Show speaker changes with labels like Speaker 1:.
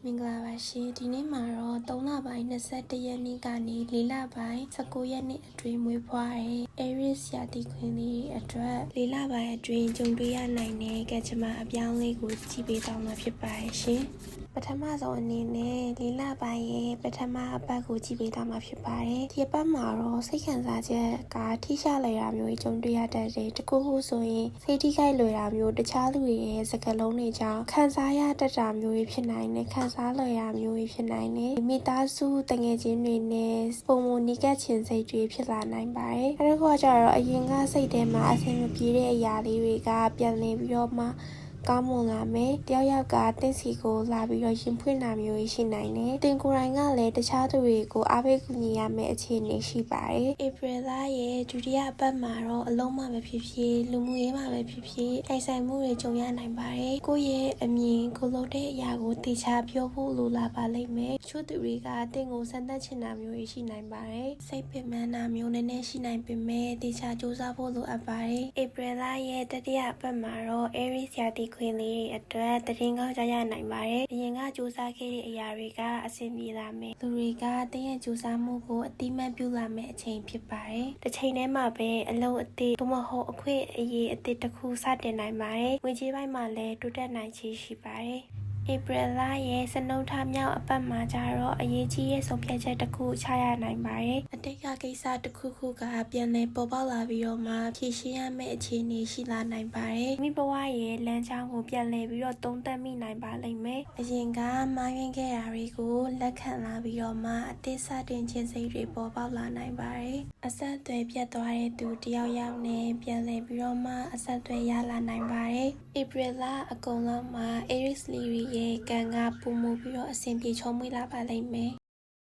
Speaker 1: မင်္ဂလာပါရှင်ဒီနေ့မှာတော့3လပိုင်း21ရက်နေ့ကနေ4လပိုင်း19ရက်နေ့အတွင်းမွေးဖွားတဲ့ Aries ရာသီခွင်လေးအတွက်4လပိုင်းအတွင်းကြုံတွေ့ရနိုင်တဲ့ကံကြမ္မာအပြောင်းလေးကိုကြည့်ပေးသွားမှာဖြစ်ပါတယ်ရှင်ပထမဆုံးအနေနဲ့4လပိုင်းရဲ့ပထမအပတ်ကိုကြည့်ပေးသွားမှာဖြစ်ပါတယ်ဒီအပတ်မှာတော့စိတ်ခံစားချက်ကထိရှလွယ်တာမျိုးကြုံတွေ့ရတတ်တယ်တကူခုဆိုရင်စိတ်ထိခိုက်လွယ်တာမျိုးတခြားလူတွေရဲ့စကားလုံးတွေကြောင့်ခံစားရတတ်တာမျိုးဖြစ်နိုင်တယ်ခံစားလွယ်ရာမျိုးဖြစ်နိုင်တယ်မိသားစုတငယ်ချင်းတွေနဲ့ပုံမနီးကပ်ခြင်းစိတ်တွေဖြစ်လာနိုင်ပါတယ်အဲ့ဒါကကြတော့အရင်ကစိတ်ထဲမှာအဆင်မပြေတဲ့အရာလေးတွေကပြန်လည်ပြီးတော့မှကောင်းမွန်လာမယ်တယောက်ယောက်ကတင်းစီကိုလာပြီးတော့ရင်ဖွင့်တာမျိုးရှိနိုင်တယ်တင်ကိုယ်တိုင်ကလည်းတခြားသူတွေကိုအားပေးကူညီရမယ့်အခြေအနေရှိပါတယ်ဧပြီလရဲ့ဒုတိယအပတ်မှာတော့အလုံးမပဲဖြစ်ဖြစ်လူမှုရေးမှာပဲဖြစ်ဖြစ်တိုက်ဆိုင်မှုတွေကြုံရနိုင်ပါတယ်ကိုယ့်ရဲ့အမြင်ကိုလုပ်တဲ့အရာကိုတေချာပြောဖို့လိုလာပါလိမ့်မယ်ချို့သူတွေကတင်ကိုစမ်းသပ်ချင်တာမျိုးရှိနိုင်ပါတယ်စိတ်ပင်ပန်းတာမျိုးနည်းနည်းရှိနိုင်ပေမဲ့တေချာစူးစမ်းဖို့လိုအပ်ပါတယ်ဧပြီလရဲ့တတိယအပတ်မှာတော့ Aries ရာသီခွင်လေးအတွက်တရင်ကောင်းကြရနိုင်ပါတယ်အရင်ကစူးစမ်းခဲ့တဲ့အရာတွေကအဆင်ပြေလာမယ်လူတွေကတင်းရဲ့စူးစမ်းမှုကိုအတိမတ်ပြုလာမယ့်အချိန်ဖြစ်ပါတယ်တစ်ချိန်တည်းမှာပဲအလုံးအသစ်သို့မဟုတ်အခွင့်အရေးအသစ်တစ်ခုစတင်နိုင်ပါတယ်ငွေကြေးပိုင်းမှာလည်းတိုးတက်နိုင်ခြေရှိပါတယ်ဧပြီလရဲ့စနှုတ်ထမြောက်အပတ်မှာကျတော့အရေးကြီးတဲ့ဆုံးဖြတ်ချက်တစ်ခုချရနိုင်ပါတယ်အတိတ်ကကိစ္စတစ်ခုခုကပြန်လည်ပေါ်ပေါက်လာပြီးတော့မှဖြေရှင်းရမယ့်အခြေအနေရှိလာနိုင်ပါတယ်မိဘဝရဲ့လမ်းကြောင်းကိုပြန်လည်ပြီးတော့သုံးသပ်မိနိုင်ပါလိမ့်မယ်အရင်ကမှားယွင်းခဲ့တာတွေကိုလက်ခံလာပြီးတော့မှအသစ်စတင်ခြင်းစိတ်တွေပေါ်ပေါက်လာနိုင်ပါတယ်အဆက်အသွယ်ပြတ်သွားတဲ့သူတယောက်ယောက်နဲ့ပြန်လည်ပြီးတော့မှအဆက်အသွယ်ရလာနိုင်ပါတယ်ဧပြီလအကုန်လုံးမှာ Aries လီရဲ့ကံကပုံမှုပြီးတော့အဆင်ပြေချုံးမွေးလာပါလိမ့်မယ်